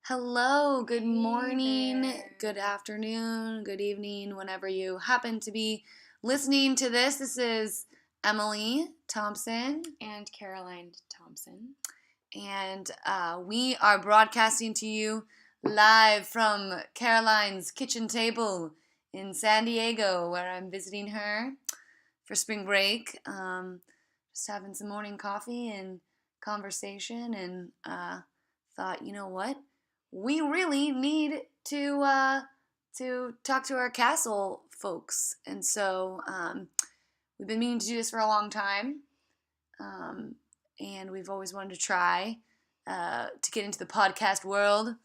Hello, good Hey morning, there. good afternoon, good evening, whenever you happen to be listening to this. This is Emily Thompson, And Caroline Thompson. and we are broadcasting to you live from Caroline's kitchen table in San Diego, where I'm visiting her for spring break. Just having some morning coffee and conversation, and thought, you know what? We really need to talk to our castle folks, and so we've been meaning to do this for a long time, and we've always wanted to try to get into the podcast world.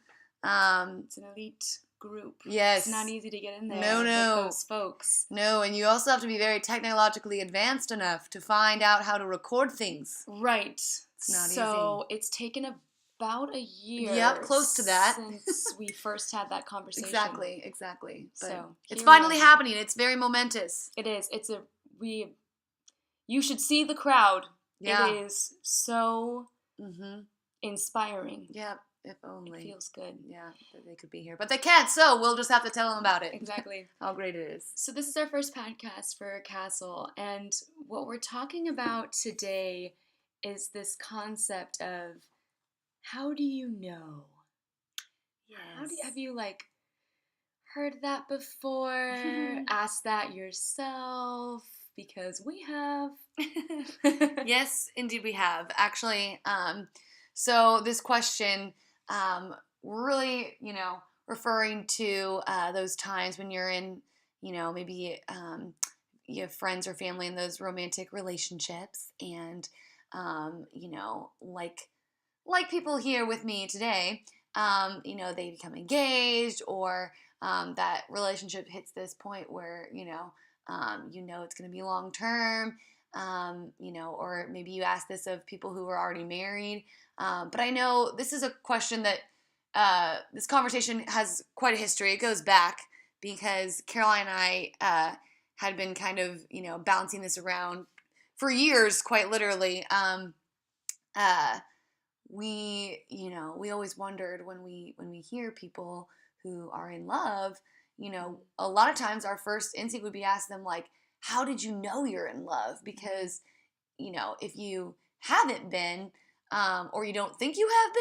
It's an elite group. Yes, It's not easy to get in there No. with those folks. No, and you also have to be very technologically advanced enough to find out how to record things. Right. It's not so it's taken about a year. Yep, close to that. Since we first had that conversation. Exactly. But So it's here finally we are. happening. It's very momentous. It is. You should see the crowd. Yeah. It is so Mm-hmm. inspiring. Yeah, if only. It feels good. Yeah, that they could be here. But they can't, so we'll just have to tell them about it. Exactly. How great it is. So this is our first podcast for Castle, and what we're talking about today is this concept of how do you know? Yes. Have you heard that before? Asked that yourself? Because we have. Yes, indeed we have. Actually, so this question really, referring to those times when you're in, maybe you have friends or family in those romantic relationships, and like people here with me today, they become engaged, or that relationship hits this point where it's going to be long term. Or maybe you ask this of people who are already married. But I know this is a question that this conversation has quite a history. It goes back because Caroline and I had been kind of, bouncing this around for years, quite literally. We always wondered when we hear people who are in love, a lot of times our first instinct would be ask them, like, how did you know you're in love? Because, if you haven't been, or you don't think you have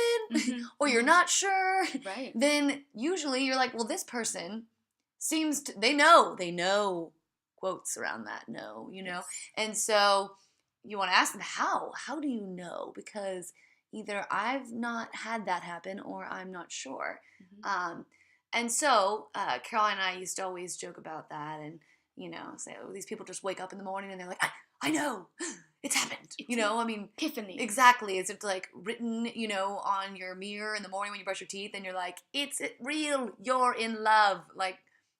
been, or you're not sure, Right. then usually you're like, well, this person seems to, they know, quotes around that, Yes. And so you want to ask them, how do you know? Because either I've not had that happen, or I'm not sure. And so Caroline and I used to always joke about that, and say, oh, these people just wake up in the morning and they're like, I know, it's happened. Epiphany. Exactly. As if like written, on your mirror in the morning when you brush your teeth, and you're like, it's real, you're in love. Like,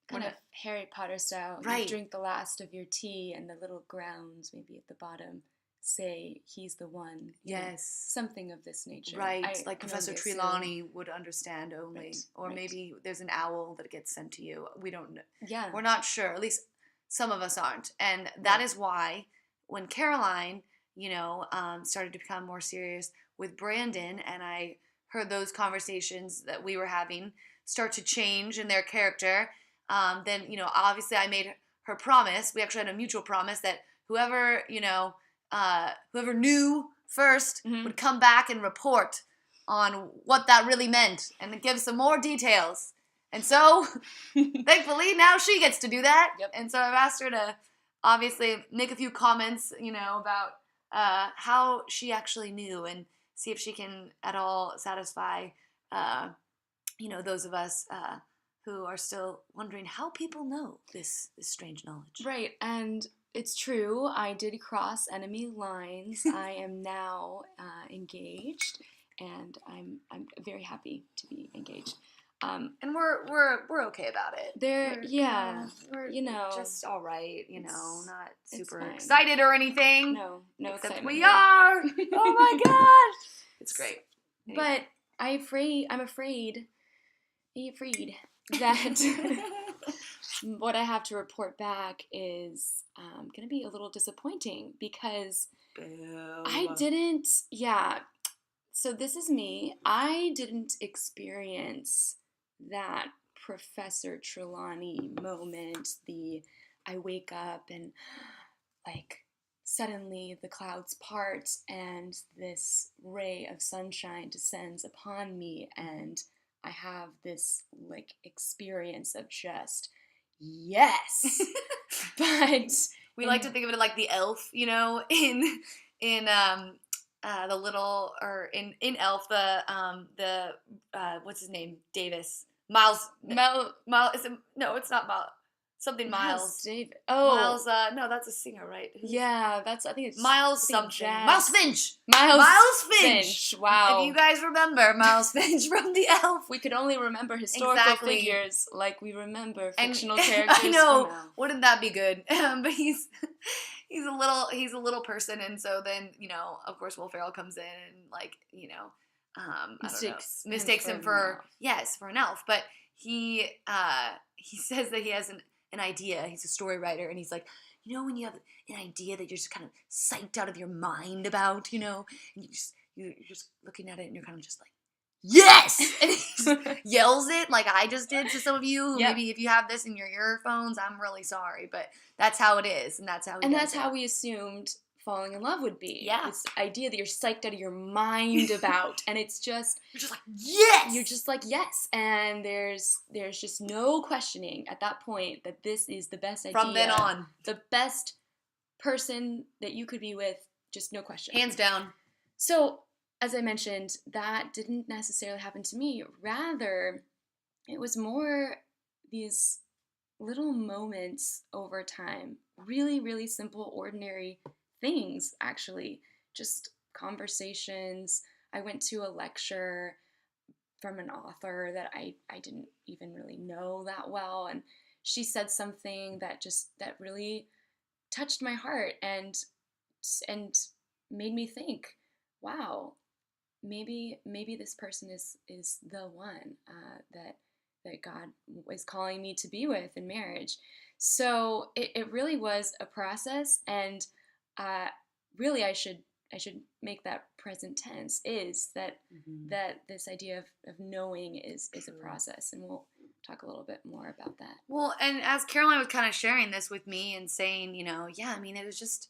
Kind of Harry Potter style. Right. You drink the last of your tea, and the little grounds, maybe at the bottom, say he's the one. Yes. Something of this nature. Right. Like Professor Trelawney would understand only. Right. Or maybe there's an owl that gets sent to you. We don't know. Yeah. We're not sure. At least some of us aren't. And that is why when Caroline, started to become more serious with Brandon, and I heard those conversations that we were having start to change in their character, then, obviously I made her promise. We actually had a mutual promise that whoever knew first would come back and report on what that really meant and give some more details. And so, thankfully, now she gets to do that. Yep. And so I've asked her to obviously make a few comments, about how she actually knew, and see if she can at all satisfy, those of us who are still wondering how people know this strange knowledge. Right, and it's true. I did cross enemy lines. I am now engaged, and I'm very happy to be engaged. And we're okay about it. We're just all right. Not super fine. excited or anything. No Except excitement. we are. Oh my gosh, it's great. Anyway. But I'm afraid that what I have to report back is going to be a little disappointing, because I didn't. Yeah. So this is me. I didn't experience that Professor Trelawney moment, I wake up and like suddenly the clouds part and this ray of sunshine descends upon me and I have this like experience of just yes. But We like to think of it like the elf, you know, in the little or in Elf the what's his name, Davis, Miles, Miles is it, no, it's not Miles, something Miles. David. Oh, Miles. No, that's a singer, right? yeah, I think it's Miles something. Miles Finch. Miles Finch. Wow. If you guys remember Miles Finch from the Elf, we could only remember historical figures like we remember fictional characters. I know. From Elf. Wouldn't that be good? But he's a little person, and so then of course, Will Ferrell comes in and like mistakes him for for an elf. But he says that he has an idea. He's a story writer, and he's like, when you have an idea that you're just kind of psyched out of your mind about, and you're just looking at it, and you're kind of just like, yes! And he just yells it like I just did to some of you who maybe if you have this in your earphones, I'm really sorry, but that's how it is, and that's how we assumed falling in love would be. Yeah. This idea that you're psyched out of your mind about, and it's just you're just like yes. You're just like yes, and there's just no questioning at that point that this is the best idea. From then on, the best person that you could be with, just no question, hands down. So, as I mentioned, that didn't necessarily happen to me. Rather, it was more these little moments over time, really, really simple, ordinary things, actually, just conversations. I went to a lecture from an author that I didn't even really know that well, and she said something that really touched my heart and made me think, wow, maybe this person is the one that God is calling me to be with in marriage. So it really was a process, and really I should make that present tense, is that that this idea of knowing is a process, and we'll talk a little bit more about that. Well, and as Caroline was kind of sharing this with me and saying, it was just,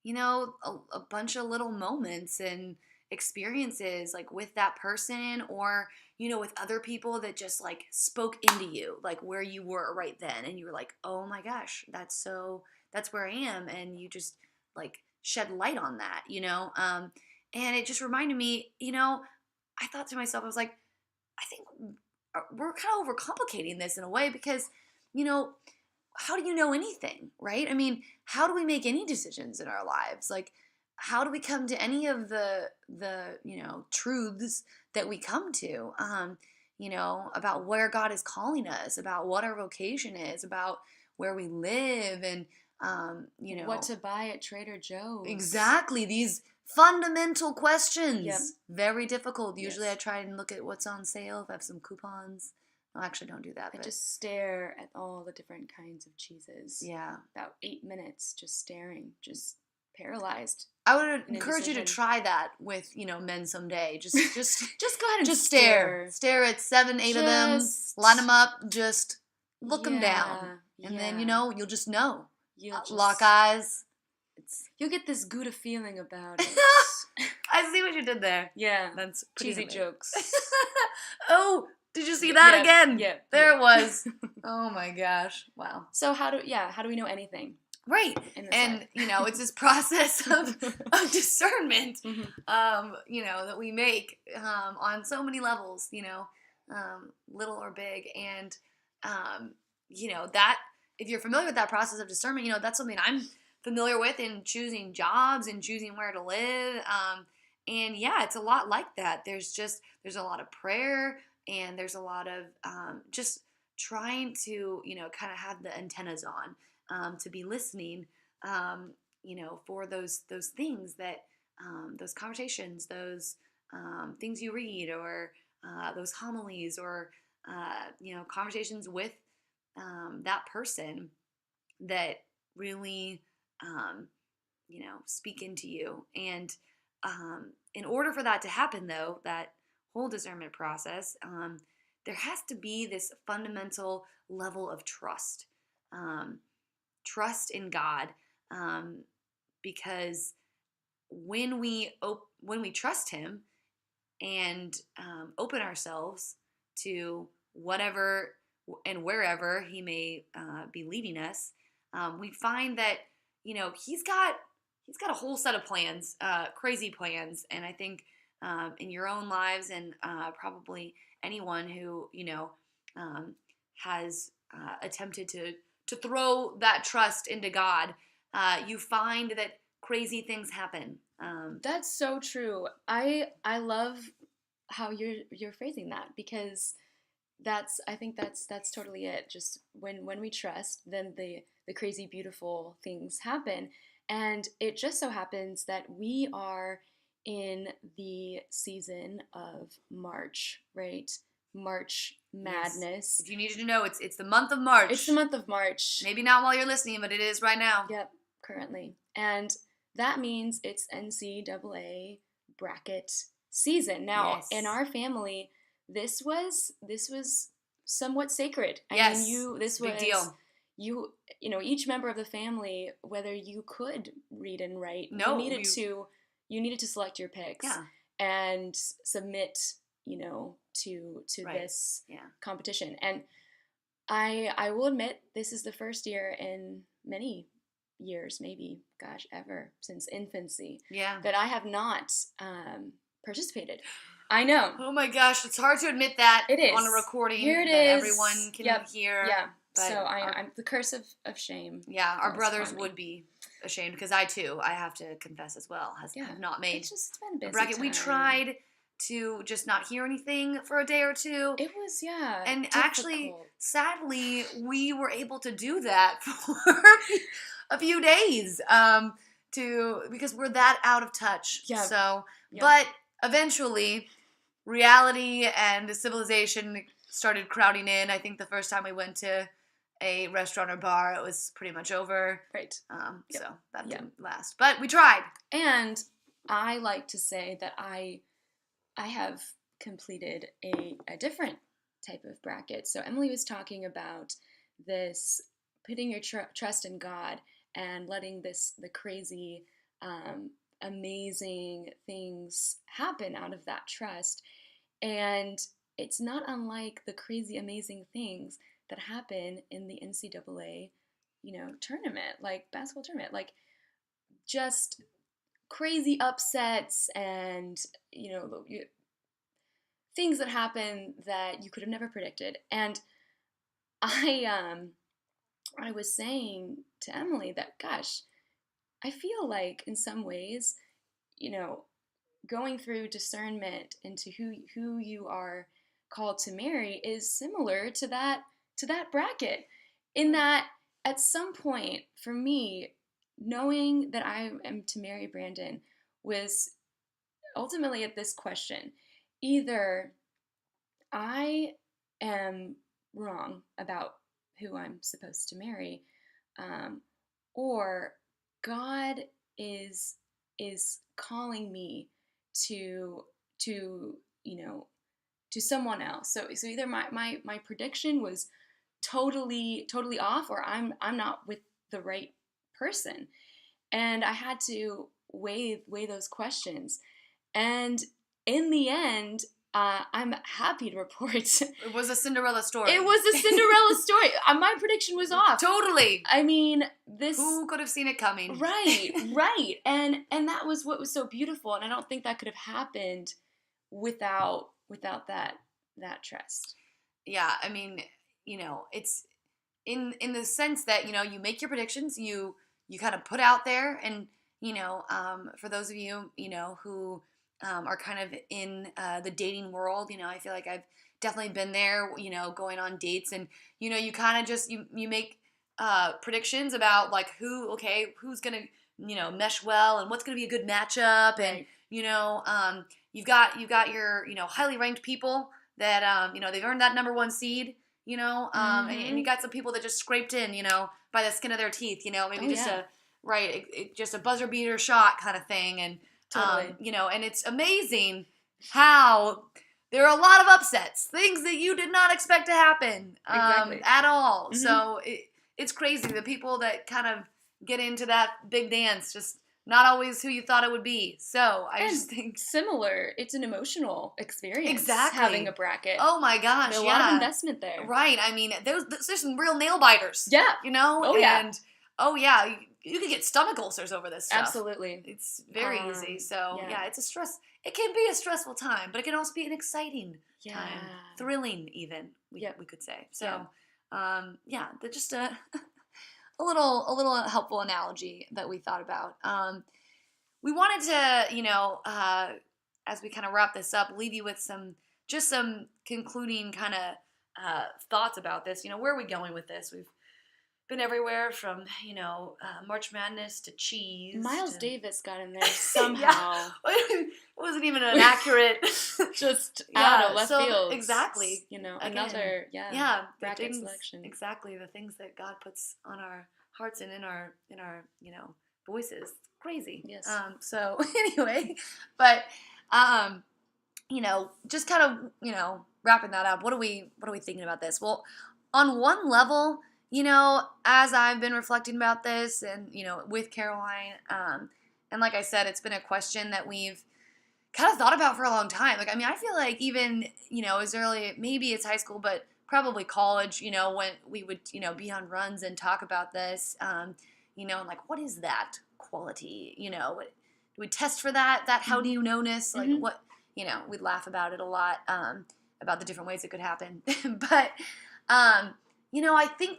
a bunch of little moments and experiences like with that person or, with other people that just like spoke into you, like where you were right then. And you were like, oh my gosh, that's where I am. And you just like shed light on that, and it just reminded me, I thought to myself, I was like, I think we're kind of overcomplicating this in a way because, how do you know anything, right? I mean, how do we make any decisions in our lives? Like, how do we come to any of the truths that we come to, about where God is calling us, about what our vocation is, about where we live, and, what to buy at Trader Joe's. Exactly. These fundamental questions. Yep. Very difficult. Usually yes. I try and look at what's on sale if I have some coupons. No, actually don't do that. I just stare at all the different kinds of cheeses. Yeah. About 8 minutes just staring, just paralyzed. I would encourage you to try that with, men someday. Just go ahead and just stare. Stare at 7, 8 of them. Line them up. Just look them down. And then, you'll just know. Lock eyes. You'll get this good feeling about it. I see what you did there. Yeah. That's cheesy jokes. Oh, did you see that again? Yeah. There it was. Oh my gosh. Wow. So how do we know anything? Right. And, it's this process of discernment, that we make on so many levels, little or big. And, that if you're familiar with that process of discernment, that's something I'm familiar with in choosing jobs and choosing where to live. And yeah, it's a lot like that. There's a lot of prayer and there's a lot of just trying to, kind of have the antennas on to be listening, for those things that, those conversations, those things you read or those homilies or, conversations with that person that really, speak into you. And in order for that to happen, though, that whole discernment process, there has to be this fundamental level of trust, trust in God, because when we trust Him and open ourselves to whatever and wherever He may be leading us, we find that He's got a whole set of plans, crazy plans, and I think in your own lives and probably anyone who has attempted to throw that trust into God, you find that crazy things happen. That's so true. I love how you're phrasing that, because I think that's totally it. Just when we trust, then the crazy beautiful things happen. And it just so happens that we are in the season of March, right? March Madness. Yes. If you needed to know, it's the month of March. It's the month of March. Maybe not while you're listening, but it is right now. Yep, currently. And that means it's NCAA bracket season. Now, yes. In our family, this was somewhat sacred. Yes. I mean, this was big deal. Each member of the family, whether you could read and write, no, you needed to select your picks, yeah. and submit, to right. this yeah. competition. And I will admit, this is the first year in many years, maybe, ever since infancy, that I have not participated. I know. Oh my gosh, it's hard to admit that it is. On a recording. Here it that is. Everyone can hear. Yeah. So I'm the curse of shame. Yeah, our brothers would be ashamed, because I have to confess as well, have not made it's been a busy bracket. time. We tried to just not hear anything for a day or two. It was, and difficult. Actually, sadly, we were able to do that for a few days, because we're that out of touch. Yeah. So, but eventually, reality and civilization started crowding in. I think the first time we went to a restaurant or bar, it was pretty much over. Right. So that didn't last. But we tried. And I like to say that I have completed a different type of bracket. So Emily was talking about this, putting your trust in God and letting the crazy, amazing things happen out of that trust. And it's not unlike the crazy, amazing things that happen in the NCAA, tournament, like basketball tournament, like just crazy upsets and, things that happen that you could have never predicted. And I was saying to Emily that, gosh, I feel like in some ways, going through discernment into who you are called to marry is similar to that bracket, in that at some point for me, knowing that I am to marry Brandon was ultimately at this question: either I am wrong about who I'm supposed to marry, or God is calling me to someone else. So either my prediction was totally off, or I'm not with the right person. And I had to weigh those questions. And in the end, I'm happy to report it was a Cinderella story. It was a Cinderella story. My prediction was off. Totally. I mean, who could have seen it coming? Right. And that was what was so beautiful. And I don't think that could have happened without that trust. Yeah, I mean, it's in the sense that, you make your predictions, you kind of put out there, and, for those of you, who are kind of in the dating world, I feel like I've definitely been there, going on dates, and, you kind of just, you make predictions about, like, who's going to, mesh well, and what's going to be a good matchup, right. And, you've got your, highly ranked people that, they've earned that number one seed, Mm-hmm. and you got some people that just scraped in, by the skin of their teeth, maybe just just a buzzer beater shot kind of thing. And, Totally. And it's amazing how there are a lot of upsets, things that you did not expect to happen Exactly. at all. Mm-hmm. So it's crazy. The people that kind of get into that big dance, just not always who you thought it would be. So I just think similar. It's an emotional experience. Exactly. Having a bracket. Oh my gosh, There's a lot of investment there. Right. I mean, there's some real nail biters. Yeah. Oh yeah, you could get stomach ulcers over this stuff. Absolutely. It's very easy. So it's a stress. It can be a stressful time, but it can also be an exciting time, thrilling even. We could say. So they're just a little helpful analogy that we thought about. We wanted to, as we kind of wrap this up, leave you with some concluding kind of thoughts about this. Where are we going with this? We've been everywhere from, March Madness to cheese. Miles Davis got in there somehow. It wasn't even an accurate, just out of left field. Exactly. Another bracket selection. Exactly, the things that God puts on our hearts and in our voices. Crazy. Yes. So anyway, but just kind of wrapping that up. What are we thinking about this? Well, on one level, as I've been reflecting about this and with Caroline, and like I said, it's been a question that we've kind of thought about for a long time. Like, I mean, I feel like even as early, maybe it's high school, but probably college, when we would be on runs and talk about this, and like, what is that quality? We'd test for that how do you know-ness? Like, what, we'd laugh about it a lot, about the different ways it could happen. But, I think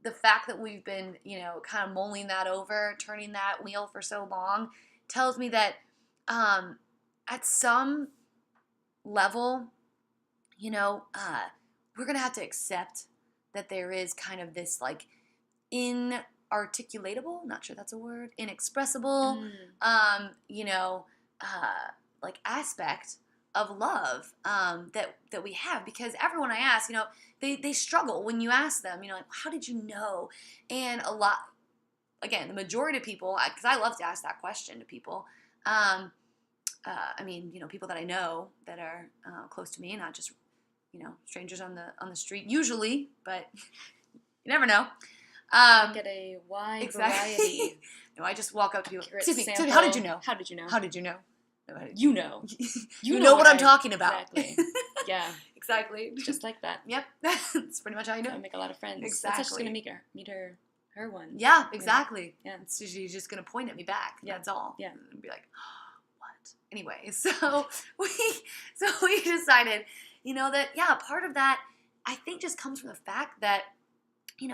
the fact that we've been, kind of mulling that over, turning that wheel for so long, tells me that at some level, we're going to have to accept that there is kind of this, like, inarticulatable, not sure that's a word, inexpressible, like aspect of love that we have, because everyone I ask, they struggle when you ask them, like, how did you know? And a lot, again, the majority of people, because I love to ask that question to people, I mean, people that I know that are close to me, not just, strangers on the street usually, but you never know. Get a wide variety. No, I just walk up to people. Excuse me. Sample. How did you know? How did you know? How did you know? You know. You know what I'm talking about. Exactly. Yeah. Exactly. Just like that. Yep. That's pretty much how you do it. I make a lot of friends. Exactly. That's just gonna meet her one. Yeah. Exactly. Yeah. She's just gonna point at me back. Yeah. That's all. Yeah. And be like, what? Anyway, so we decided, that part of that I think just comes from the fact that, we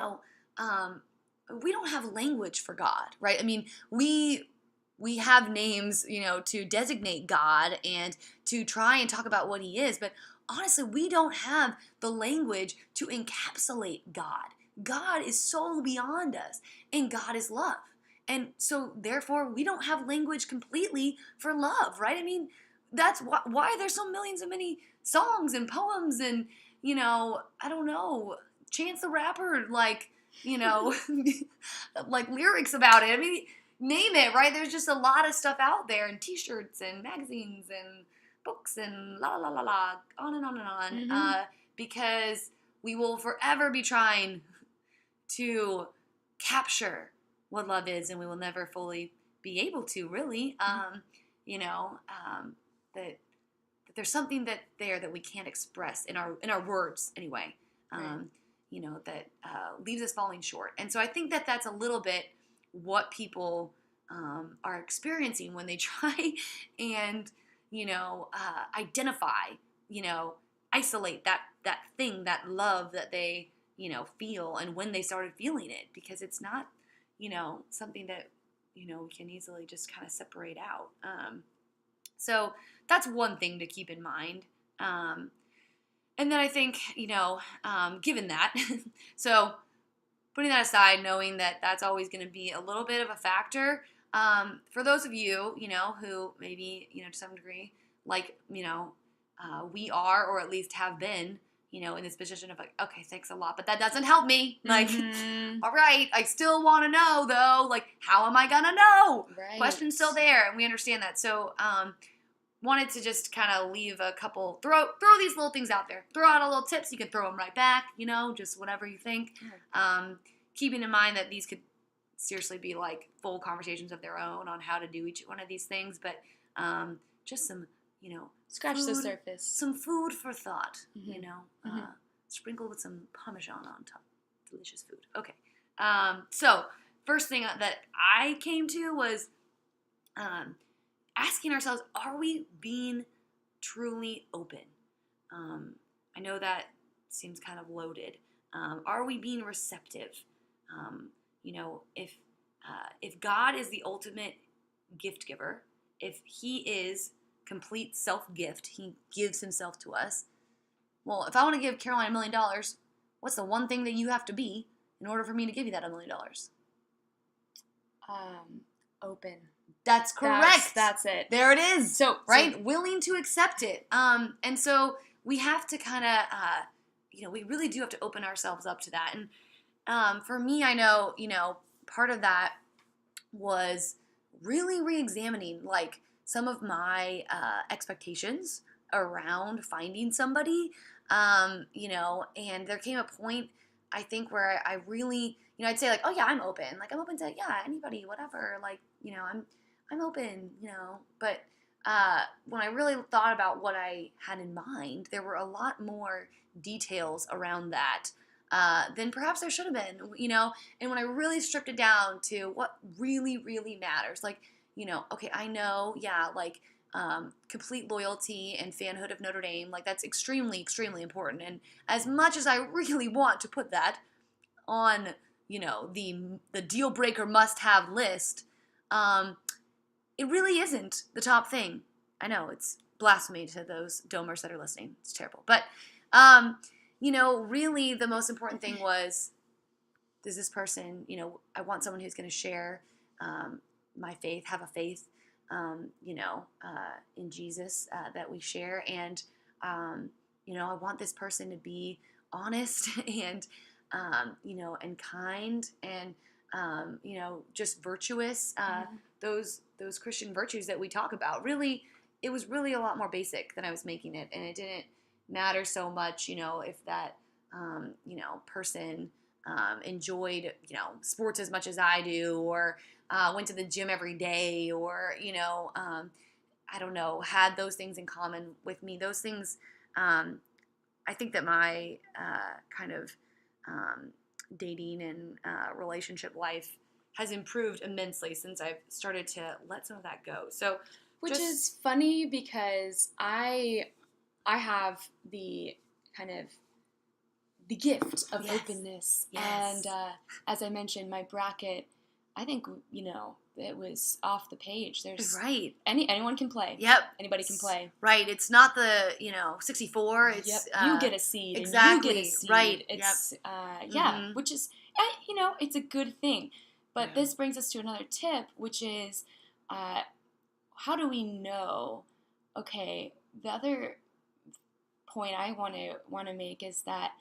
don't have language for God, right? I mean, we have names, to designate God and to try and talk about what he is, but honestly, we don't have the language to encapsulate God. God is so beyond us, and God is love. And so, therefore, we don't have language completely for love, right? I mean, that's why there's so millions and many songs and poems and, I don't know, Chance the Rapper, like, like lyrics about it. I mean, name it, right? There's just a lot of stuff out there, and t-shirts and magazines and books and la la la la, on and on and on, because we will forever be trying to capture what love is, and we will never fully be able to, really. That there's something that we can't express in our words anyway. That leaves us falling short. And so I think that that's a little bit what people are experiencing when they try and, identify, isolate that thing, that love that they, feel, and when they started feeling it, because it's not, something that, we can easily just kind of separate out. So that's one thing to keep in mind. And then I think, given that, so putting that aside, knowing that that's always going to be a little bit of a factor, for those of you, who maybe, to some degree, like, we are, or at least have been, in this position of like, okay, thanks a lot, but that doesn't help me. Like, Mhm. all right, I still want to know though. Like, how am I gonna know? Right. Question's still there, and we understand that. So, wanted to just kind of leave a couple, throw these little things out there. Throw out a little tips. You can throw them right back. Just whatever you think. Keeping in mind that these could seriously be like full conversations of their own on how to do each one of these things, but just some, Scratch the food, surface. some food for thought, Mm-hmm. sprinkled with some Parmesan on top. Delicious food. Okay. So first thing that I came to was asking ourselves, are we being truly open? I know that seems kind of loaded. Are we being receptive? If God is the ultimate gift giver, if He is complete self-gift, He gives Himself to us. Well, if I want to give Caroline $1 million, what's the one thing that you have to be in order for me to give you that $1 million? Open. That's correct. That's it. There it is. So willing to accept it. And so we have to kind of, we really do have to open ourselves up to that. And for me, I know, part of that was really re-examining like some of my expectations around finding somebody, and there came a point, I think, where I really, I'd say like, oh yeah, I'm open. Like I'm open to, yeah, anybody, whatever. Like, I'm open, but when I really thought about what I had in mind, there were a lot more details around that than perhaps there should have been, and when I really stripped it down to what really, really matters, like, okay, I know, yeah, like complete loyalty and fanhood of Notre Dame, like that's extremely, extremely important, and as much as I really want to put that on, the deal breaker must have list, it really isn't the top thing. I know it's blasphemy to those domers that are listening. It's terrible. But, really the most important thing was, does this person, I want someone who's going to share my faith, have a faith, in Jesus that we share. And, I want this person to be honest and, and kind and, just virtuous. Those Christian virtues that we talk about, really, it was really a lot more basic than I was making it. And it didn't matter so much, if that, person enjoyed, sports as much as I do, or went to the gym every day, or, I don't know, had those things in common with me. Those things, I think that my kind of dating and relationship life has improved immensely since I've started to let some of that go. So, which is funny because I have the kind of the gift of openness, and as I mentioned, my bracket, I think it was off the page. There's anyone can play. Yep, anybody can play. Right, it's not the 64. It's you get a seed. Exactly. And you get a seed. Right. It's which is it's a good thing. But this brings us to another tip, which is how do we know? Okay, the other point I want to make is that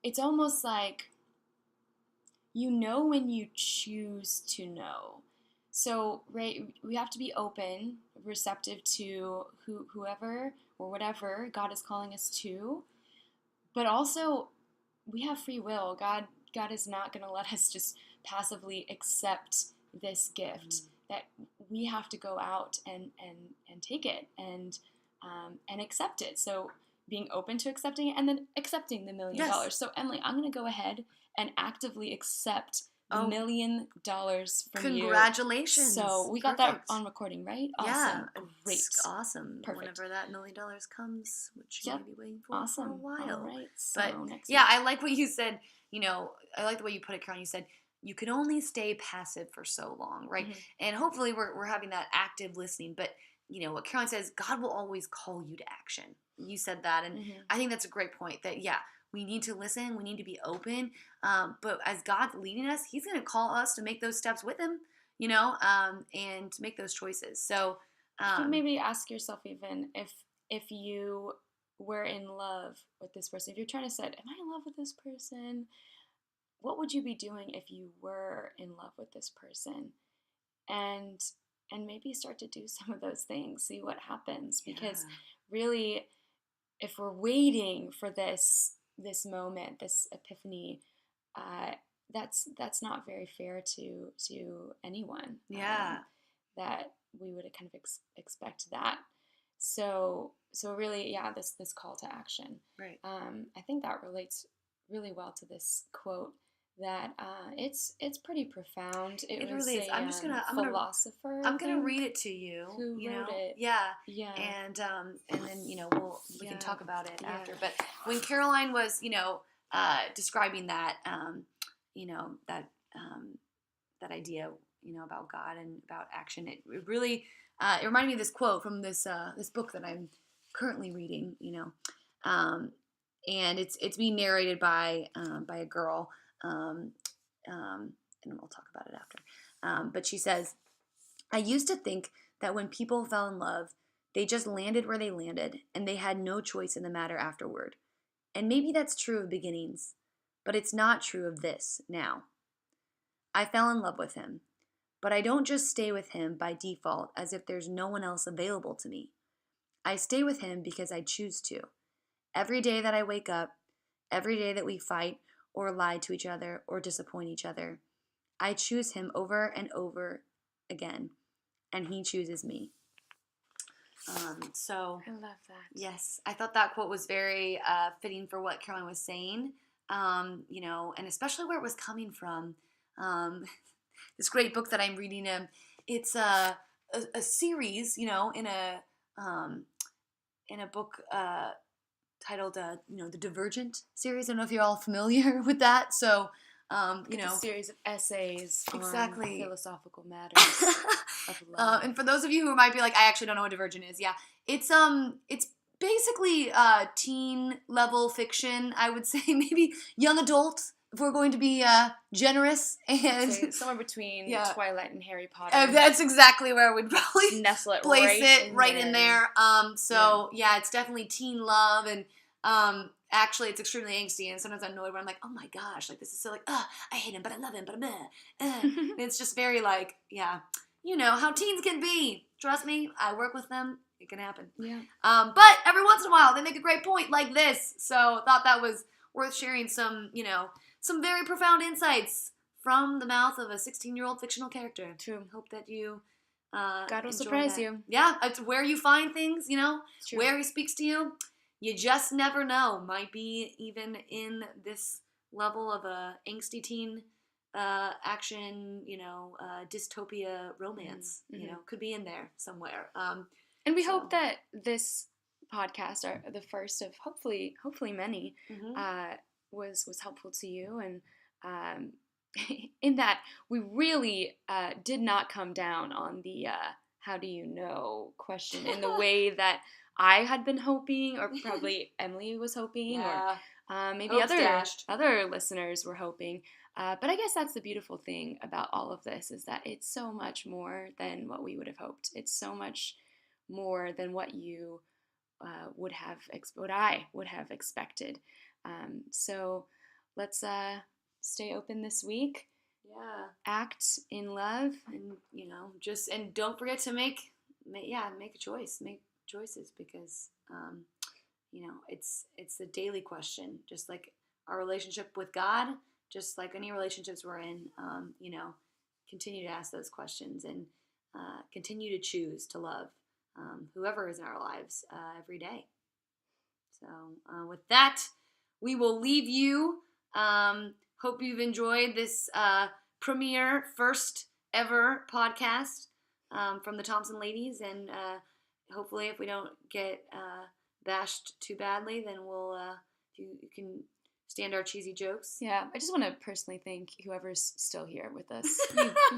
it's almost like when you choose to know. So, right, we have to be open, receptive to whoever or whatever God is calling us to, but also we have free will. God is not going to let us just passively accept this gift. That we have to go out and take it and accept it. So being open to accepting it and then accepting the $1 million. Yes. So Emily, I'm going to go ahead and actively accept the $1 million from you. Congratulations. So we got that on recording, right? Awesome. Yeah. Great. It's awesome. Perfect. Whenever that $1 million comes, which you may be waiting for a while. All right. So but next yeah, week. I like what you said. I like the way you put it, Caroline. You said you can only stay passive for so long, right? Mm-hmm. And hopefully we're having that active listening. But what Caroline says, God will always call you to action. You said that, and I think that's a great point. That we need to listen. We need to be open. But as God's leading us, He's going to call us to make those steps with Him, and to make those choices. So you maybe ask yourself even if you were in love with this person, if you're trying to say, am I in love with this person? What would you be doing if you were in love with this person? And maybe start to do some of those things, see what happens. Because really, if we're waiting for this moment, this epiphany, that's not very fair to anyone. Yeah. That we would kind of expect that. So really, yeah, this call to action. Right. I think that relates really well to this quote. That it's pretty profound. It was really is. I'm philosopher. I'm gonna read it to you. Who wrote it? Yeah. Yeah. And then we can talk about it after. Yeah. But when Caroline was describing that that idea about God and about action, it really it reminded me of this quote from this book that I'm currently reading. And it's being narrated by a girl. And we'll talk about it after. But she says, I used to think that when people fell in love, they just landed where they landed, and they had no choice in the matter afterward. And maybe that's true of beginnings, but it's not true of this now. I fell in love with him, but I don't just stay with him by default as if there's no one else available to me. I stay with him because I choose to. Every day that I wake up, every day that we fight, or lie to each other, or disappoint each other, I choose him over and over again, and he chooses me. So I love that. Yes, I thought that quote was very fitting for what Caroline was saying, and especially where it was coming from. This great book that I'm reading, it's a series, in a book titled, the Divergent series. I don't know if you're all familiar with that. So, a series of essays exactly on philosophical matters of love. And for those of you who might be like, I actually don't know what Divergent is. Yeah, it's basically teen level fiction. I would say maybe young adult, if we're going to be generous, and somewhere between Twilight and Harry Potter. That's exactly where I would probably nestle it right in there. It's definitely teen love, and actually it's extremely angsty, and sometimes I'm annoyed when I'm like, oh my gosh, like this is so like, I hate him, but I love him, but and it's just very like, how teens can be. Trust me, I work with them. It can happen. Yeah. But every once in a while they make a great point like this, so thought that was worth sharing some very profound insights from the mouth of a 16-year-old fictional character. True. Hope that you God will surprise you. Yeah, it's where you find things, True. Where he speaks to you. You just never know. Might be even in this level of a angsty teen action, dystopia romance. Mm-hmm. Could be in there somewhere. And we hope that this podcast, or the first of hopefully many, was helpful to you, and in that we really did not come down on the how do you know question in the way that I had been hoping, or probably Emily was hoping, or maybe other listeners were hoping. But I guess that's the beautiful thing about all of this, is that it's so much more than what we would have hoped. It's so much more than what you what I would have expected. So let's stay open this week. Yeah. Act in love, and and don't forget to make a choice. Make choices, because it's a daily question, just like our relationship with God, just like any relationships we're in. Continue to ask those questions, and continue to choose to love whoever is in our lives every day. So with that, we will leave you. Hope you've enjoyed this premiere, first ever podcast from the Thompson ladies, and hopefully if we don't get bashed too badly, then we'll you can stand our cheesy jokes. Yeah, I just want to personally thank whoever's still here with us.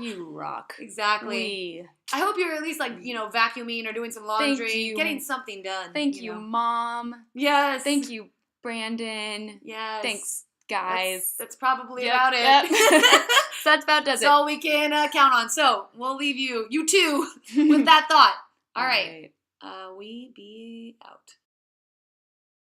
You rock. Exactly. I hope you're at least vacuuming or doing some laundry, getting something done. Thank you, Mom. Yes. Thank you, Brandon. Yes. Thanks, guys. That's probably about it. So that's about does it. That's all we can count on. So we'll leave you two, with that thought. All right. We be out.